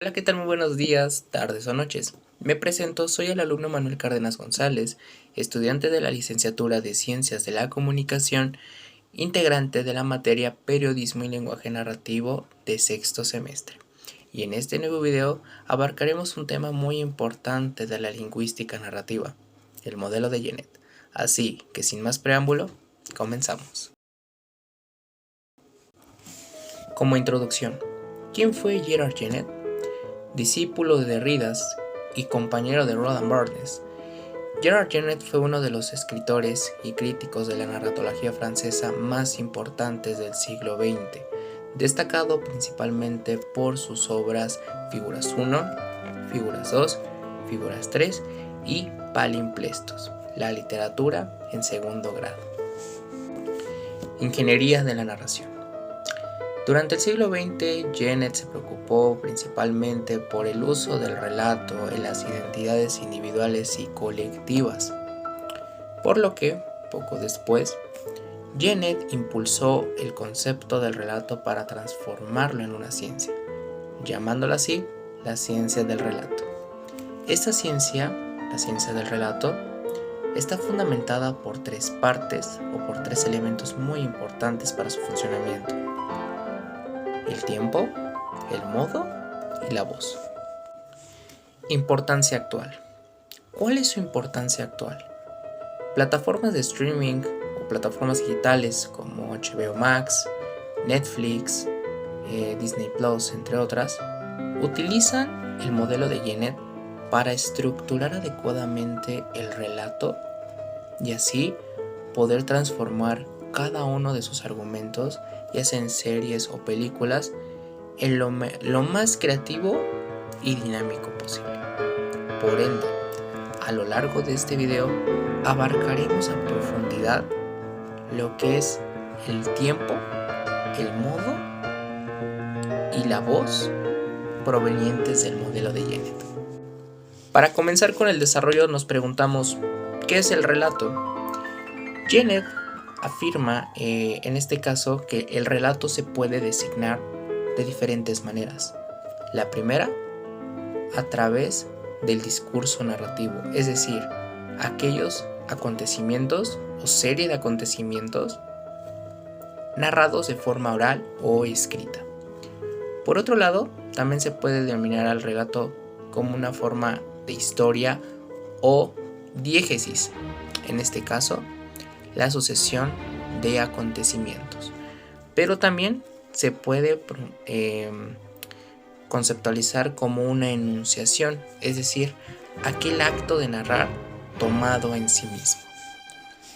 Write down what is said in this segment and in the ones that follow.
Hola, ¿qué tal? Muy buenos días, tardes o noches. Me presento, soy el alumno Manuel Cárdenas González, estudiante de la licenciatura de Ciencias de la Comunicación, integrante de la materia Periodismo y Lenguaje Narrativo de sexto semestre. Y en este nuevo video abarcaremos un tema muy importante de la lingüística narrativa, el modelo de Genet. Así que sin más preámbulo, comenzamos. Como introducción, ¿quién fue Gerard Genet? Discípulo de Derrida y compañero de Roland Barthes, Gerard Genet fue uno de los escritores y críticos de la narratología francesa más importantes del siglo XX, destacado principalmente por sus obras Figuras 1, Figuras 2, Figuras 3 y Palimpsestos, la literatura en segundo grado. Ingeniería de la narración. Durante el siglo XX, Genet se preocupó principalmente por el uso del relato en las identidades individuales y colectivas, por lo que, poco después, Genet impulsó el concepto del relato para transformarlo en una ciencia, llamándola así la ciencia del relato. Esta ciencia, la ciencia del relato, está fundamentada por tres partes o por tres elementos muy importantes para su funcionamiento: el tiempo, el modo y la voz. Importancia actual. ¿Cuál es su importancia actual? Plataformas de streaming o plataformas digitales como HBO Max, Netflix, Disney Plus, entre otras, utilizan el modelo de Genet para estructurar adecuadamente el relato y así poder transformar cada uno de sus argumentos, ya sea en series o películas, en lo más creativo y dinámico posible. Por ende, a lo largo de este video abarcaremos a profundidad lo que es el tiempo, el modo y la voz provenientes del modelo de Genet. Para comenzar con el desarrollo nos preguntamos, ¿qué es el relato? Genet afirma en este caso que el relato se puede designar de diferentes maneras. La primera, a través del discurso narrativo, es decir, aquellos acontecimientos o serie de acontecimientos narrados de forma oral o escrita. Por otro lado, también se puede denominar al relato como una forma de historia o diégesis, en este caso, la sucesión de acontecimientos. Pero también se puede conceptualizar como una enunciación, es decir, aquel acto de narrar tomado en sí mismo.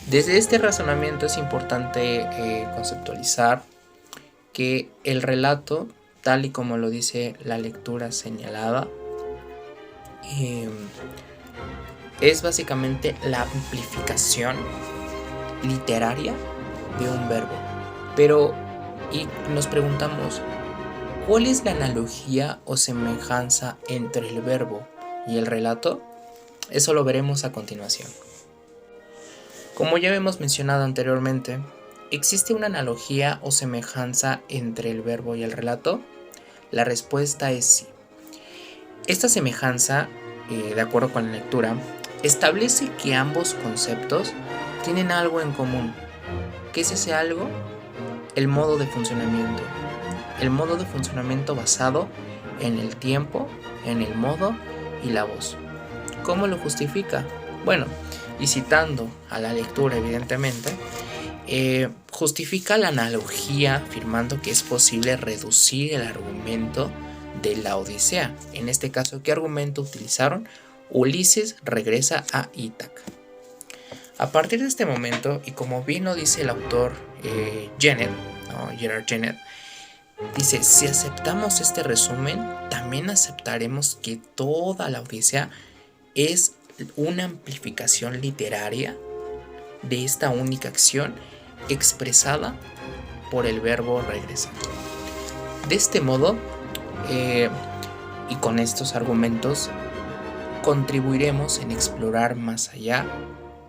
Desde este razonamiento es importante conceptualizar que el relato, tal y como lo dice la lectura señalada, es básicamente la amplificación literaria de un verbo. Pero, y nos preguntamos, ¿cuál es la analogía o semejanza entre el verbo y el relato? Eso lo veremos a continuación. Como ya hemos mencionado anteriormente, ¿existe una analogía o semejanza entre el verbo y el relato? La respuesta es sí. Esta semejanza, de acuerdo con la lectura, establece que ambos conceptos tienen algo en común. ¿Qué es ese algo? El modo de funcionamiento. El modo de funcionamiento basado en el tiempo, en el modo y la voz. ¿Cómo lo justifica? Bueno, y citando a la lectura evidentemente, justifica la analogía afirmando que es posible reducir el argumento de la Odisea. En este caso, ¿qué argumento utilizaron? Ulises regresa a Ítaca. A partir de este momento, y como bien lo dice el autor Genet, Gerard Genet, dice, si aceptamos este resumen, también aceptaremos que toda la Odisea es una amplificación literaria de esta única acción expresada por el verbo regresar. De este modo, y con estos argumentos, contribuiremos en explorar más allá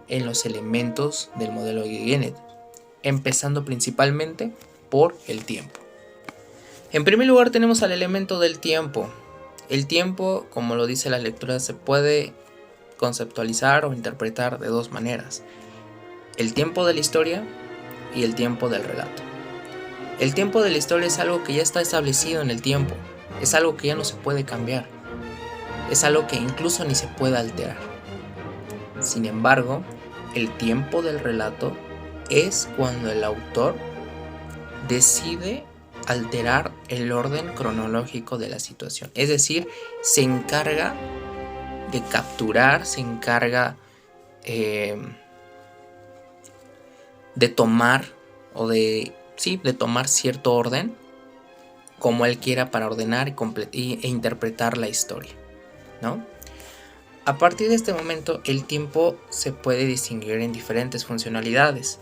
en los elementos del modelo de Genet, empezando principalmente por el tiempo. En primer lugar tenemos al elemento del tiempo. El tiempo, como lo dice la lectura, se puede conceptualizar o interpretar de dos maneras: el tiempo de la historia y el tiempo del relato. El tiempo de la historia es algo que ya está establecido en el tiempo, es algo que ya no se puede cambiar, es algo que incluso ni se puede alterar. Sin embargo, el tiempo del relato es cuando el autor decide alterar el orden cronológico de la situación. Es decir, se encarga de capturar, se encarga de tomar de tomar cierto orden como él quiera para ordenar e interpretar la historia, ¿no? A partir de este momento, el tiempo se puede distinguir en diferentes funcionalidades.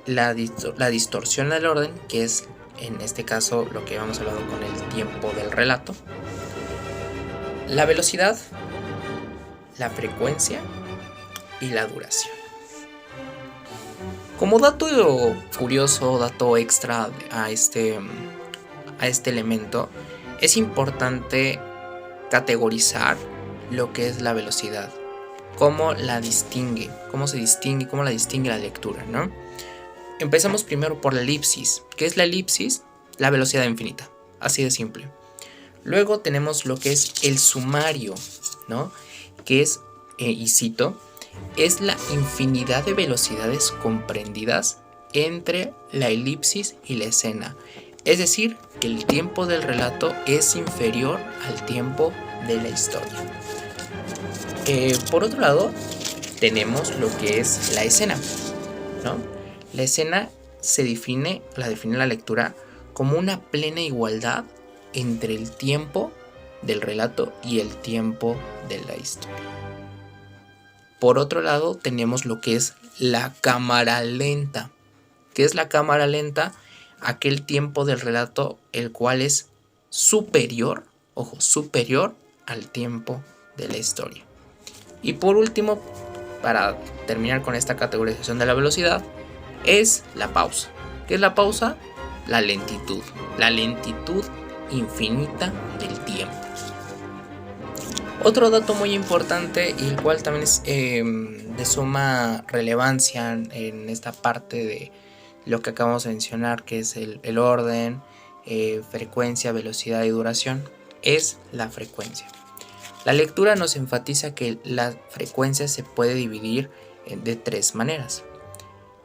La distorsión del orden, que es en este caso lo que hemos hablado con el tiempo del relato. La velocidad, la frecuencia y la duración. Como dato curioso, dato extra a este elemento, es importante categorizar lo que es la velocidad, cómo la distingue, cómo la distingue la lectura, ¿no? Empezamos primero por la elipsis. ¿Qué es la elipsis? La velocidad infinita, así de simple. Luego tenemos lo que es el sumario, ¿no? Que es, y cito, es la infinidad de velocidades comprendidas entre la elipsis y la escena. Es decir, que el tiempo del relato es inferior al tiempo de la historia. Por otro lado, tenemos lo que es la escena, ¿no? La escena la define la lectura como una plena igualdad entre el tiempo del relato y el tiempo de la historia. Por otro lado, tenemos lo que es la cámara lenta. ¿Qué es la cámara lenta? Aquel tiempo del relato el cual es superior al tiempo de la historia. Y por último, para terminar con esta categorización de la velocidad, es la pausa. ¿Qué es la pausa? La lentitud infinita del tiempo. Otro dato muy importante y el cual también es de suma relevancia en esta parte de lo que acabamos de mencionar, que es el orden, frecuencia, velocidad y duración, es la frecuencia. La lectura nos enfatiza que la frecuencia se puede dividir de tres maneras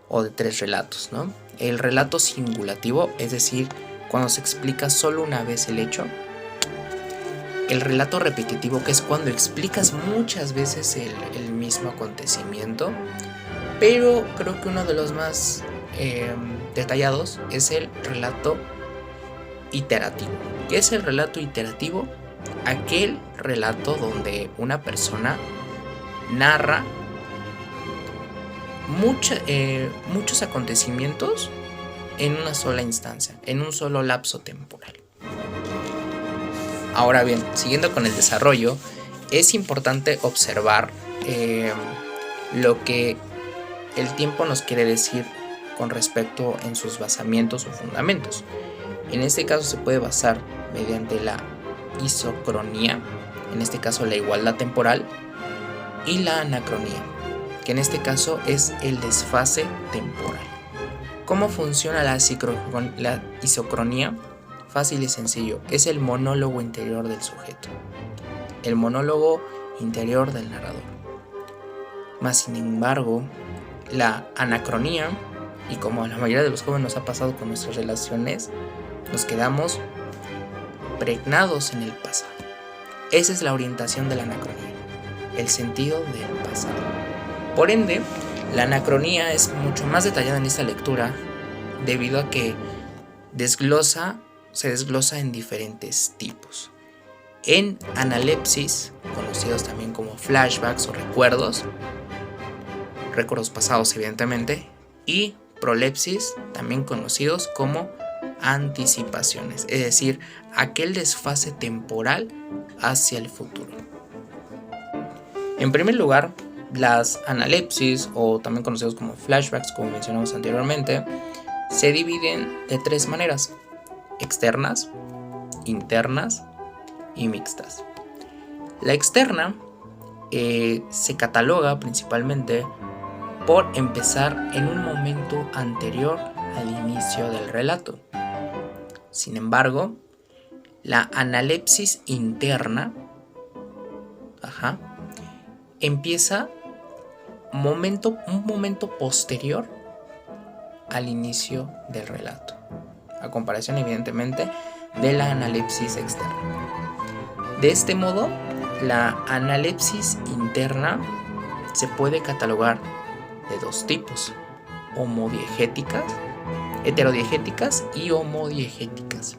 o de tres relatos, ¿no? El relato singulativo, es decir, cuando se explica solo una vez el hecho. El relato repetitivo, que es cuando explicas muchas veces el mismo acontecimiento. Pero creo que uno de los más detallados es el relato iterativo. ¿Qué es el relato iterativo? Aquel relato donde una persona narra muchos acontecimientos en una sola instancia, en un solo lapso temporal. Ahora bien, siguiendo con el desarrollo, es importante observar lo que el tiempo nos quiere decir con respecto en sus basamientos o fundamentos. En este caso se puede basar mediante la isocronía, en este caso la igualdad temporal, y la anacronía, que en este caso es el desfase temporal. ¿Cómo funciona la isocronía? Fácil y sencillo, es el monólogo interior del sujeto, el monólogo interior del narrador. Más sin embargo, la anacronía, y como a la mayoría de los jóvenes nos ha pasado con nuestras relaciones, nos quedamos pregnados en el pasado. Esa es la orientación de la anacronía, el sentido del pasado. Por ende, la anacronía es mucho más detallada en esta lectura debido a que se desglosa en diferentes tipos. En analepsis, conocidos también como flashbacks o recuerdos pasados evidentemente, y prolepsis, también conocidos como anticipaciones, es decir, aquel desfase temporal hacia el futuro. En primer lugar, las analepsis, o también conocidos como flashbacks, como mencionamos anteriormente, se dividen de tres maneras: externas, internas y mixtas. La externa se cataloga principalmente por empezar en un momento anterior al inicio del relato. Sin embargo, la analepsis interna empieza un momento posterior al inicio del relato, a comparación evidentemente de la analepsis externa. De este modo, la analepsis interna se puede catalogar de dos tipos: heterodiegéticas y homodiegéticas.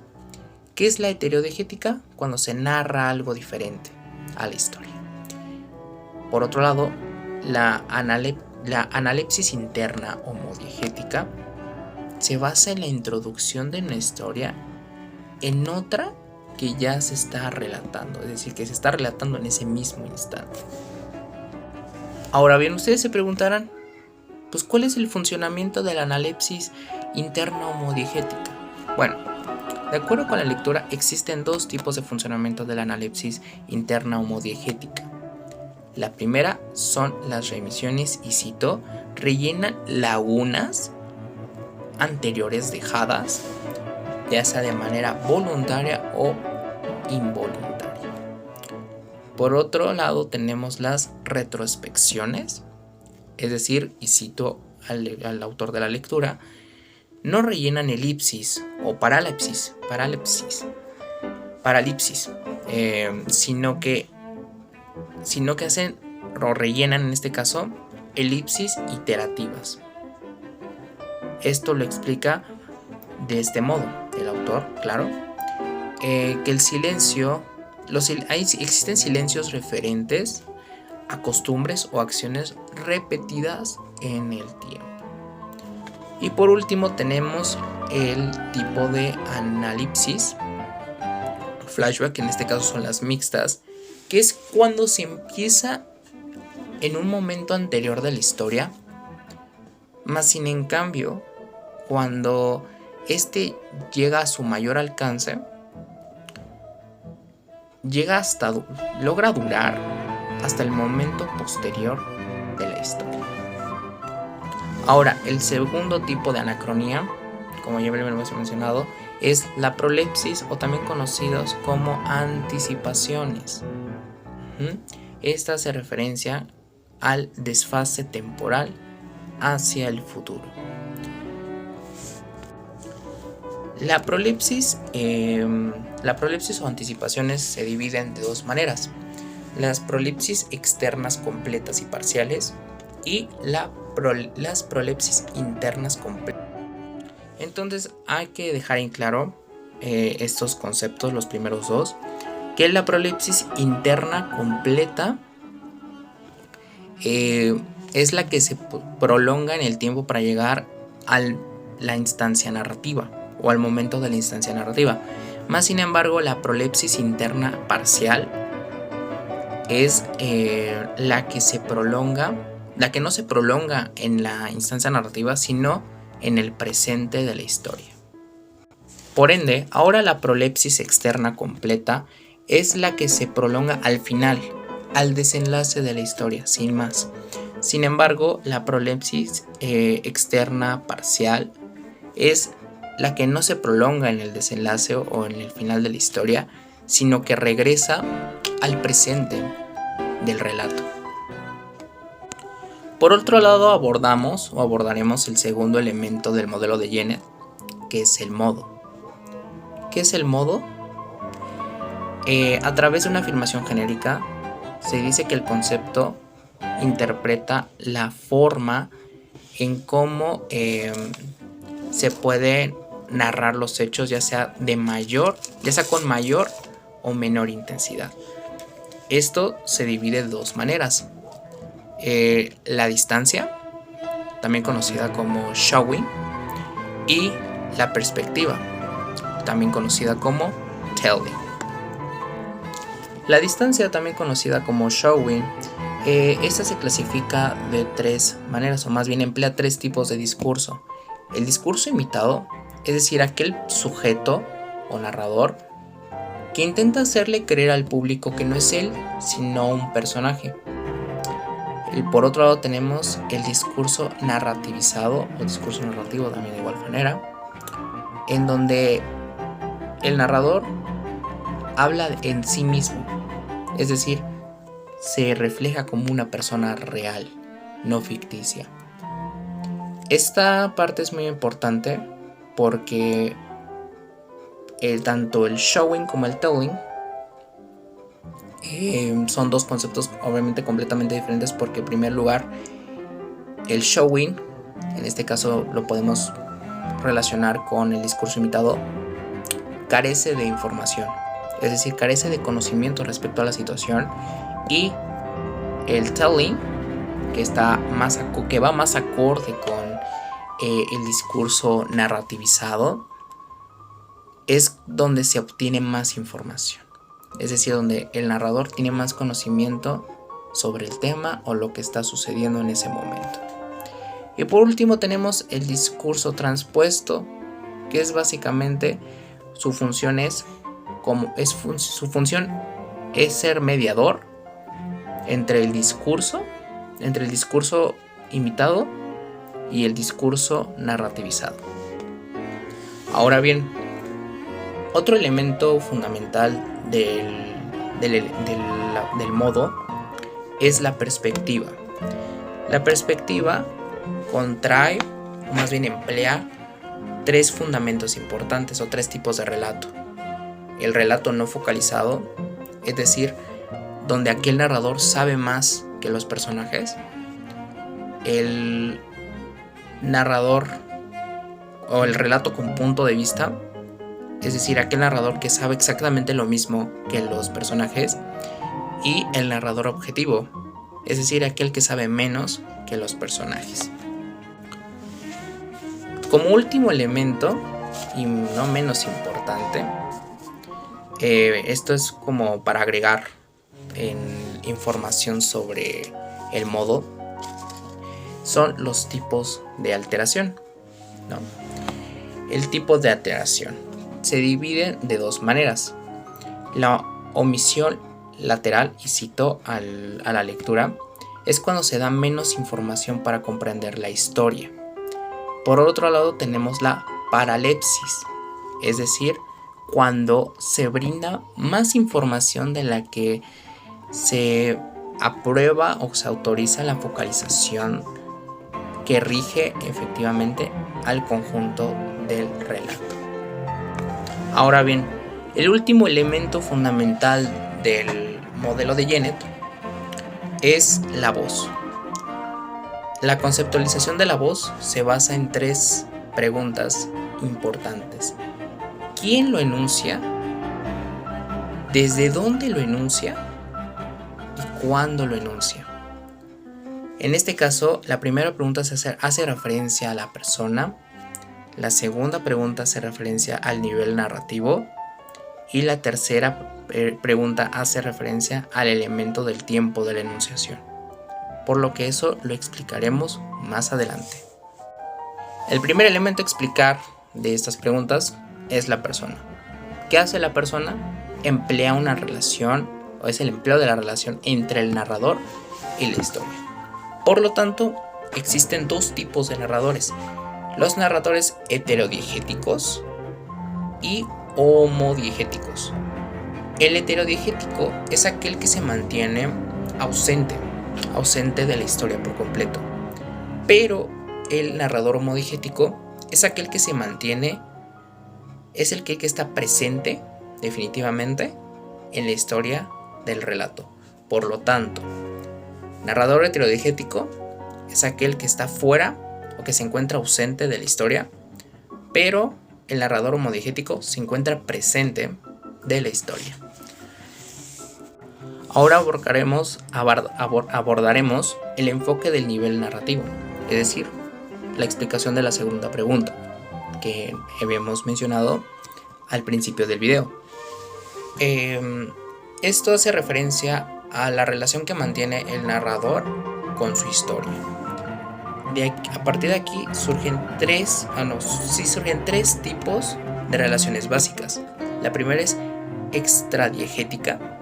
¿Qué es la heterodiegética? Cuando se narra algo diferente a la historia. Por otro lado, la analepsis interna homodiegética se basa en la introducción de una historia en otra que ya se está relatando, es decir, que se está relatando en ese mismo instante. Ahora bien, ustedes se preguntarán, pues, ¿cuál es el funcionamiento de la analepsis interna homodiegética? Bueno, de acuerdo con la lectura, existen dos tipos de funcionamiento de la analepsis interna homodiegética. La primera son las reemisiones, y cito, rellenan lagunas anteriores dejadas, ya sea de manera voluntaria o involuntaria. Por otro lado, tenemos las retrospecciones, es decir, y cito al autor de la lectura, no rellenan elipsis o paralipsis, sino que hacen o rellenan, en este caso, elipsis iterativas. Esto lo explica de este modo el autor, claro, que el silencio, existen silencios referentes a costumbres o acciones repetidas en el tiempo. Y por último tenemos el tipo de analipsis, flashback, en este caso son las mixtas, que es cuando se empieza en un momento anterior de la historia, más sin en cambio, cuando este llega a su mayor alcance, logra durar hasta el momento posterior de la historia. Ahora, el segundo tipo de anacronía, como ya hemos mencionado, es la prolepsis, o también conocidos como anticipaciones. Esta hace referencia al desfase temporal hacia el futuro. La prolepsis o anticipaciones se dividen de dos maneras: las prolepsis externas completas y parciales y las prolepsis internas completas. Entonces hay que dejar en claro estos conceptos, los primeros dos, que la prolepsis interna completa es la que se prolonga en el tiempo para llegar a la instancia narrativa o al momento de la instancia narrativa. Más sin embargo, la prolepsis interna parcial es la que no se prolonga en la instancia narrativa, sino en el presente de la historia. Por ende, ahora la prolepsis externa completa es la que se prolonga al final, al desenlace de la historia, sin más. Sin embargo, la prolepsis externa parcial es la que no se prolonga en el desenlace o en el final de la historia, sino que regresa al presente del relato. Por otro lado, abordaremos el segundo elemento del modelo de Jennett, que es el modo. ¿Qué es el modo? A través de una afirmación genérica, se dice que el concepto interpreta la forma en cómo se pueden narrar los hechos, ya sea con mayor o menor intensidad. Esto se divide de dos maneras: la distancia, también conocida como showing, y la perspectiva, también conocida como telling. La distancia, también conocida como showing, esta se clasifica de tres maneras, o más bien emplea tres tipos de discurso. El discurso imitado, es decir, aquel sujeto o narrador que intenta hacerle creer al público que no es él, sino un personaje. Y por otro lado tenemos el discurso narrativizado, o discurso narrativo también de igual manera, en donde el narrador habla en sí mismo, es decir, se refleja como una persona real, no ficticia. Esta parte es muy importante porque tanto el showing como el telling son dos conceptos obviamente completamente diferentes, porque en primer lugar el showing, en este caso lo podemos relacionar con el discurso imitado, carece de información, es decir, carece de conocimiento respecto a la situación, y el telling, que va más acorde con el discurso narrativizado, es donde se obtiene más información, es decir, donde el narrador tiene más conocimiento sobre el tema o lo que está sucediendo en ese momento. Y por último tenemos el discurso transpuesto, que es básicamente su función es ser mediador entre el discurso imitado y el discurso narrativizado. Ahora bien, otro elemento fundamental del modo es la perspectiva. La perspectiva contrae, o más bien emplea, tres fundamentos importantes o tres tipos de relato. El relato no focalizado, es decir, donde aquel narrador sabe más que los personajes. El narrador o el relato con punto de vista, es decir, aquel narrador que sabe exactamente lo mismo que los personajes. Y el narrador objetivo, es decir, aquel que sabe menos que los personajes. Como último elemento, y no menos importante, esto es como para agregar información sobre el modo, son los tipos de alteración, ¿no? El tipo de alteración se divide de dos maneras: la omisión lateral, y cito a la lectura, es cuando se da menos información para comprender la historia. Por otro lado tenemos la paralepsis, es decir, cuando se brinda más información de la que se aprueba o se autoriza la focalización que rige efectivamente al conjunto del relato. Ahora bien, el último elemento fundamental del modelo de Jennett es la voz. La conceptualización de la voz se basa en tres preguntas importantes: ¿quién lo enuncia? ¿Desde dónde lo enuncia? ¿Y cuándo lo enuncia? En este caso, la primera pregunta hace referencia a la persona, la segunda pregunta hace referencia al nivel narrativo, y la tercera pregunta hace referencia al elemento del tiempo de la enunciación, por lo que eso lo explicaremos más adelante. El primer elemento a explicar de estas preguntas es la persona. ¿Qué hace la persona? Emplea una relación, o es el empleo de la relación entre el narrador y la historia. Por lo tanto, existen dos tipos de narradores: los narradores heterodiegéticos y homodiegéticos. El heterodiegético es aquel que se mantiene ausente de la historia por completo, pero el narrador homodigético es aquel que se mantiene, es el que está presente definitivamente en la historia del relato. Por lo tanto, narrador heterodigético es aquel que está fuera o que se encuentra ausente de la historia, pero el narrador homodigético se encuentra presente de la historia. Ahora abordaremos el enfoque del nivel narrativo, es decir, la explicación de la segunda pregunta que habíamos mencionado al principio del video. Esto hace referencia a la relación que mantiene el narrador con su historia. A partir de aquí surgen tres tipos de relaciones básicas. La primera es extradiegética.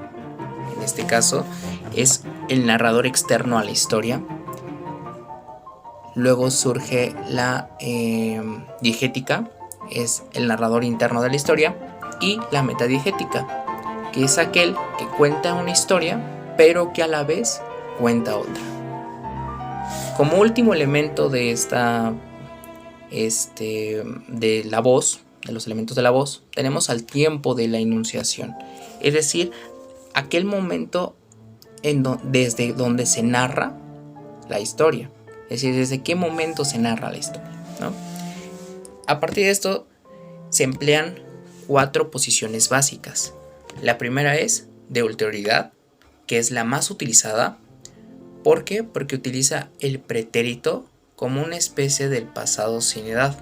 En este caso es el narrador externo a la historia. Luego surge la diegética, es el narrador interno de la historia. Y la metadiegética, que es aquel que cuenta una historia, pero que a la vez cuenta otra. Como último elemento de de la voz, de los elementos de la voz, tenemos al tiempo de la enunciación, es decir, aquel momento desde donde se narra la historia, es decir, desde qué momento se narra la historia, ¿no? A partir de esto se emplean 4 posiciones básicas. La primera es de ulterioridad, que es la más utilizada. ¿Por qué? Porque utiliza el pretérito como una especie del pasado sin edad.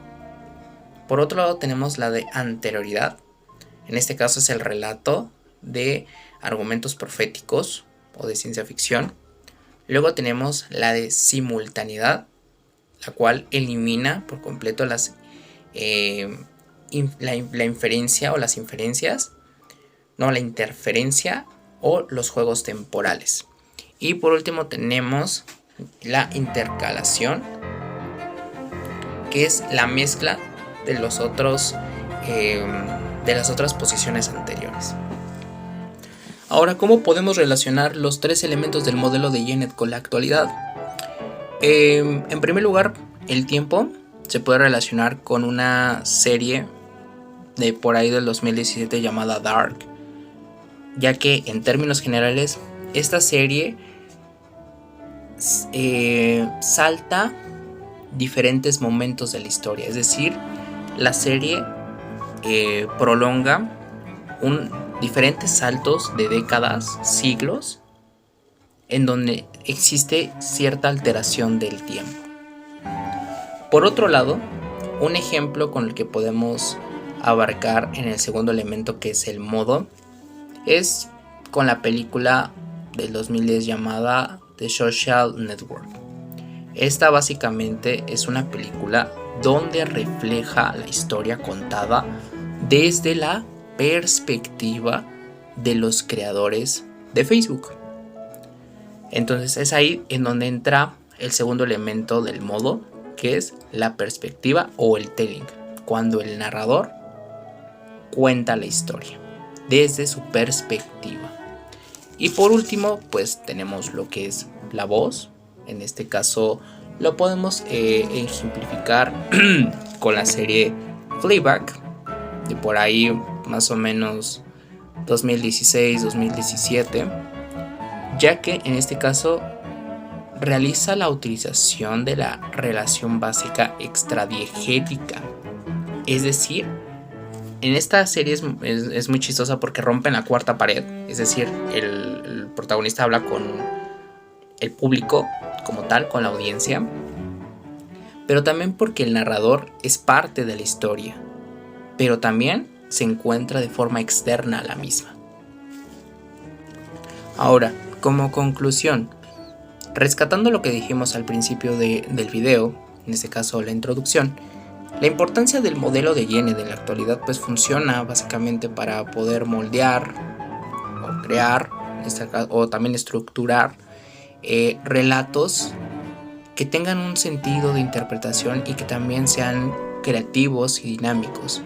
Por otro lado tenemos la de anterioridad. En este caso es el relato de argumentos proféticos o de ciencia ficción. Luego tenemos la de simultaneidad, la cual elimina por completo la inferencia o las inferencias, no, la interferencia o los juegos temporales. Y por último tenemos la intercalación, que es la mezcla de las otras posiciones anteriores. Ahora, ¿cómo podemos relacionar los 3 elementos del modelo de Jennett con la actualidad? En primer lugar, el tiempo se puede relacionar con una serie de por ahí del 2017 llamada Dark, ya que en términos generales esta serie salta diferentes momentos de la historia, es decir, la serie prolonga diferentes saltos de décadas, siglos, en donde existe cierta alteración del tiempo. Por otro lado, un ejemplo con el que podemos abarcar en el segundo elemento, que es el modo, es con la película del 2010 llamada The Social Network. Esta básicamente es una película donde refleja la historia contada desde la perspectiva de los creadores de Facebook. Entonces es ahí en donde entra el segundo elemento del modo, que es la perspectiva o el telling, cuando el narrador cuenta la historia desde su perspectiva. Y por último, pues tenemos lo que es la voz. En este caso lo podemos ejemplificar con la serie Fleabag, de por ahí más o menos 2016-2017, ya que en este caso realiza la utilización de la relación básica extradiegética. Es decir, en esta serie es muy chistosa porque rompen la cuarta pared, es decir, el protagonista habla con el público como tal, con la audiencia, pero también porque el narrador es parte de la historia, pero también se encuentra de forma externa a la misma. Ahora, como conclusión, rescatando lo que dijimos al principio del video, en este caso la introducción, la importancia del modelo de Jennett en la actualidad pues funciona básicamente para poder moldear o crear o también estructurar relatos que tengan un sentido de interpretación y que también sean creativos y dinámicos.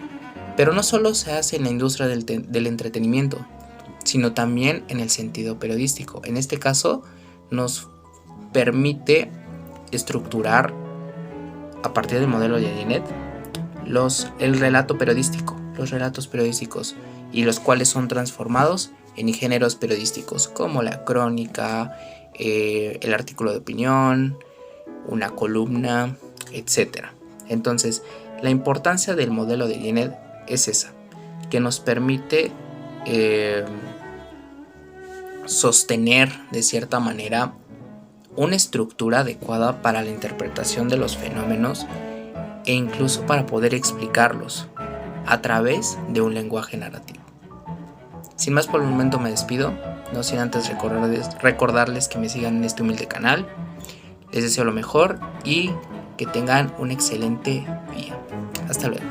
Pero no solo se hace en la industria del entretenimiento, sino también en el sentido periodístico. En este caso nos permite estructurar a partir del modelo de Jennett el relato periodístico, los relatos periodísticos, y los cuales son transformados en géneros periodísticos como la crónica, el artículo de opinión, una columna, etc. Entonces, la importancia del modelo de Jennett es esa, que nos permite sostener de cierta manera una estructura adecuada para la interpretación de los fenómenos e incluso para poder explicarlos a través de un lenguaje narrativo. Sin más por el momento me despido, no sin antes recordarles que me sigan en este humilde canal. Les deseo lo mejor y que tengan un excelente día. Hasta luego.